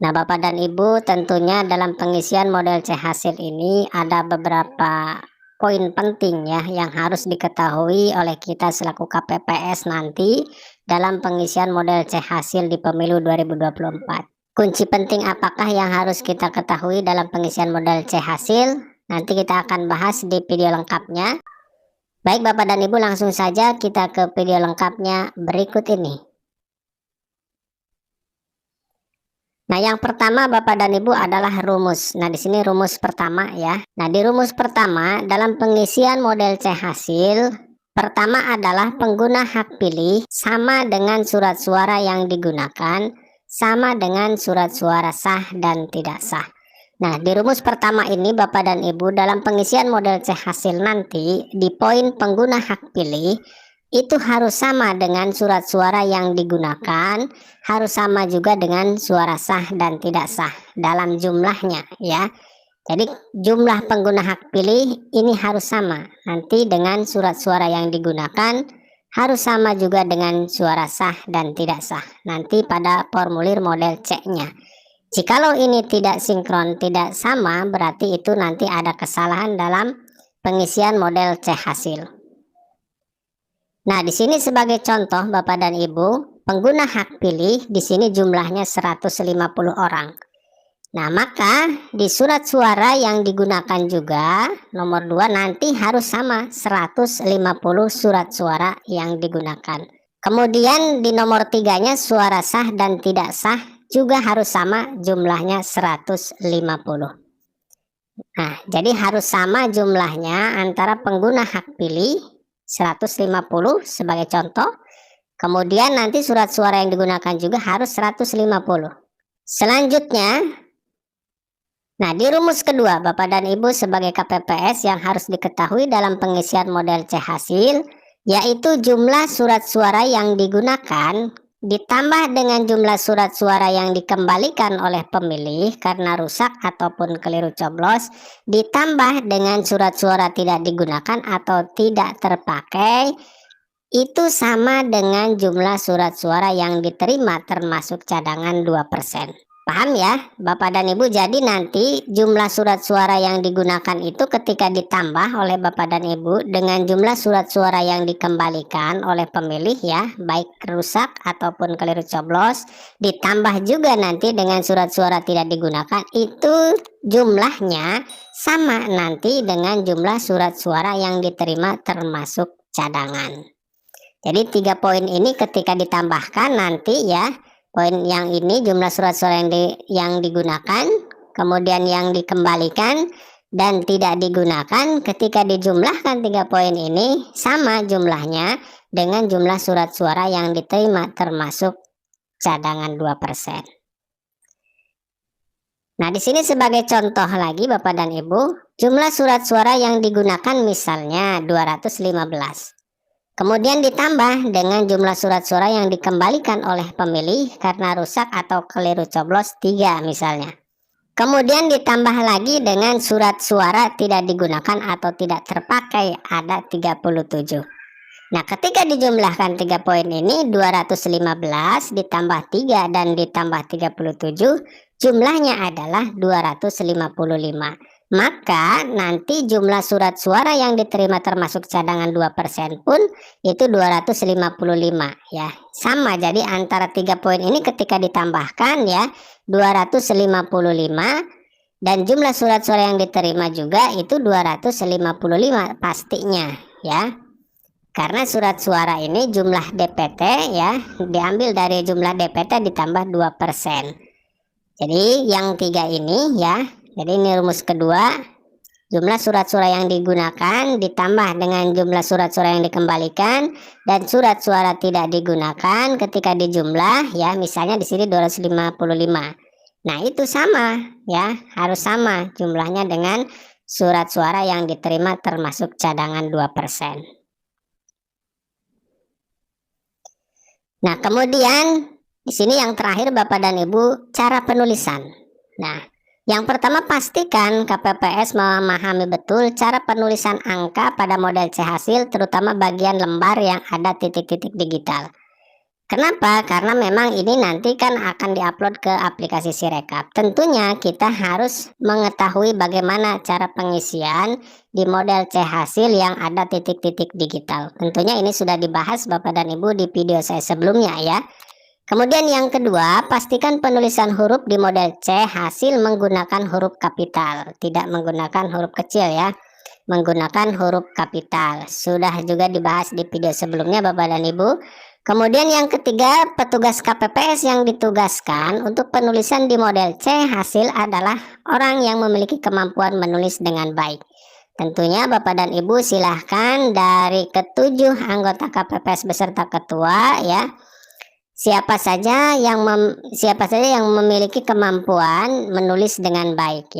Nah, Bapak dan Ibu, tentunya dalam pengisian model C hasil ini ada beberapa poin penting ya yang harus diketahui oleh kita selaku KPPS nanti dalam pengisian model C hasil di pemilu 2024. Kunci penting apakah yang harus kita ketahui dalam pengisian model C hasil? Nanti kita akan bahas di video lengkapnya. Baik Bapak dan Ibu, langsung saja kita ke video lengkapnya berikut ini. Nah, yang pertama Bapak dan Ibu adalah rumus. Nah, di sini rumus pertama ya. Nah, di rumus pertama dalam pengisian model C hasil, pertama adalah pengguna hak pilih sama dengan surat suara yang digunakan sama dengan surat suara sah dan tidak sah. Nah, di rumus pertama ini Bapak dan Ibu dalam pengisian model C hasil nanti di poin pengguna hak pilih itu harus sama dengan surat suara yang digunakan, harus sama juga dengan suara sah dan tidak sah dalam jumlahnya ya. Jadi jumlah pengguna hak pilih ini harus sama nanti dengan surat suara yang digunakan, harus sama juga dengan suara sah dan tidak sah nanti pada formulir model C-nya. Jikalau ini tidak sinkron, tidak sama, berarti itu nanti ada kesalahan dalam pengisian model C hasil. Nah, di sini sebagai contoh Bapak dan Ibu, pengguna hak pilih di sini jumlahnya 150 orang. Nah, maka di surat suara yang digunakan juga nomor 2 nanti harus sama 150 surat suara yang digunakan. Kemudian di nomor 3-nya suara sah dan tidak sah juga harus sama jumlahnya 150. Nah, jadi harus sama jumlahnya antara pengguna hak pilih 150 sebagai contoh. Kemudian nanti surat suara yang digunakan juga harus 150. Selanjutnya, nah di rumus kedua Bapak dan Ibu sebagai KPPS yang harus diketahui dalam pengisian model C hasil, yaitu jumlah surat suara yang digunakan ditambah dengan jumlah surat suara yang dikembalikan oleh pemilih karena rusak ataupun keliru coblos, ditambah dengan surat suara tidak digunakan atau tidak terpakai, itu sama dengan jumlah surat suara yang diterima termasuk cadangan 2%. Paham ya Bapak dan Ibu? Jadi nanti jumlah surat suara yang digunakan itu ketika ditambah oleh Bapak dan Ibu dengan jumlah surat suara yang dikembalikan oleh pemilih ya, baik rusak ataupun keliru coblos, ditambah juga nanti dengan surat suara tidak digunakan, itu jumlahnya sama nanti dengan jumlah surat suara yang diterima termasuk cadangan. Jadi 3 poin ini ketika ditambahkan nanti ya, poin yang ini jumlah surat suara yang digunakan, kemudian yang dikembalikan dan tidak digunakan, ketika dijumlahkan 3 poin ini sama jumlahnya dengan jumlah surat suara yang diterima termasuk cadangan 2%. Nah, di sini sebagai contoh lagi Bapak dan Ibu, jumlah surat suara yang digunakan misalnya 215. Kemudian ditambah dengan jumlah surat suara yang dikembalikan oleh pemilih karena rusak atau keliru coblos 3 misalnya. Kemudian ditambah lagi dengan surat suara tidak digunakan atau tidak terpakai ada 37. Nah, ketika dijumlahkan 3 poin ini 215 ditambah 3 dan ditambah 37 jumlahnya adalah 255. Maka nanti jumlah surat suara yang diterima termasuk cadangan 2% pun itu 255 ya. Sama, jadi antara 3 poin ini ketika ditambahkan ya 255 dan jumlah surat suara yang diterima juga itu 255 pastinya ya. Karena surat suara ini jumlah DPT ya, diambil dari jumlah DPT ditambah 2%. Jadi yang 3 ini ya. Jadi ini rumus kedua, jumlah surat suara yang digunakan ditambah dengan jumlah surat suara yang dikembalikan dan surat suara tidak digunakan ketika dijumlah ya, misalnya di sini 255. Nah, itu sama ya, harus sama jumlahnya dengan surat suara yang diterima termasuk cadangan 2%. Nah, kemudian di sini yang terakhir Bapak dan Ibu, cara penulisan. Nah, yang pertama pastikan KPPS memahami betul cara penulisan angka pada model C hasil, terutama bagian lembar yang ada titik-titik digital. Kenapa? Karena memang ini nanti kan akan diupload ke aplikasi Sirekap. Tentunya kita harus mengetahui bagaimana cara pengisian di model C hasil yang ada titik-titik digital. Tentunya ini sudah dibahas Bapak dan Ibu di video saya sebelumnya ya. Kemudian yang kedua, pastikan penulisan huruf di model C hasil menggunakan huruf kapital, tidak menggunakan huruf kecil ya. Menggunakan huruf kapital. Sudah juga dibahas di video sebelumnya Bapak dan Ibu. Kemudian yang ketiga, petugas KPPS yang ditugaskan untuk penulisan di model C hasil adalah orang yang memiliki kemampuan menulis dengan baik. Tentunya Bapak dan Ibu silahkan dari ketujuh anggota KPPS beserta ketua ya, siapa saja yang memiliki kemampuan menulis dengan baik ya.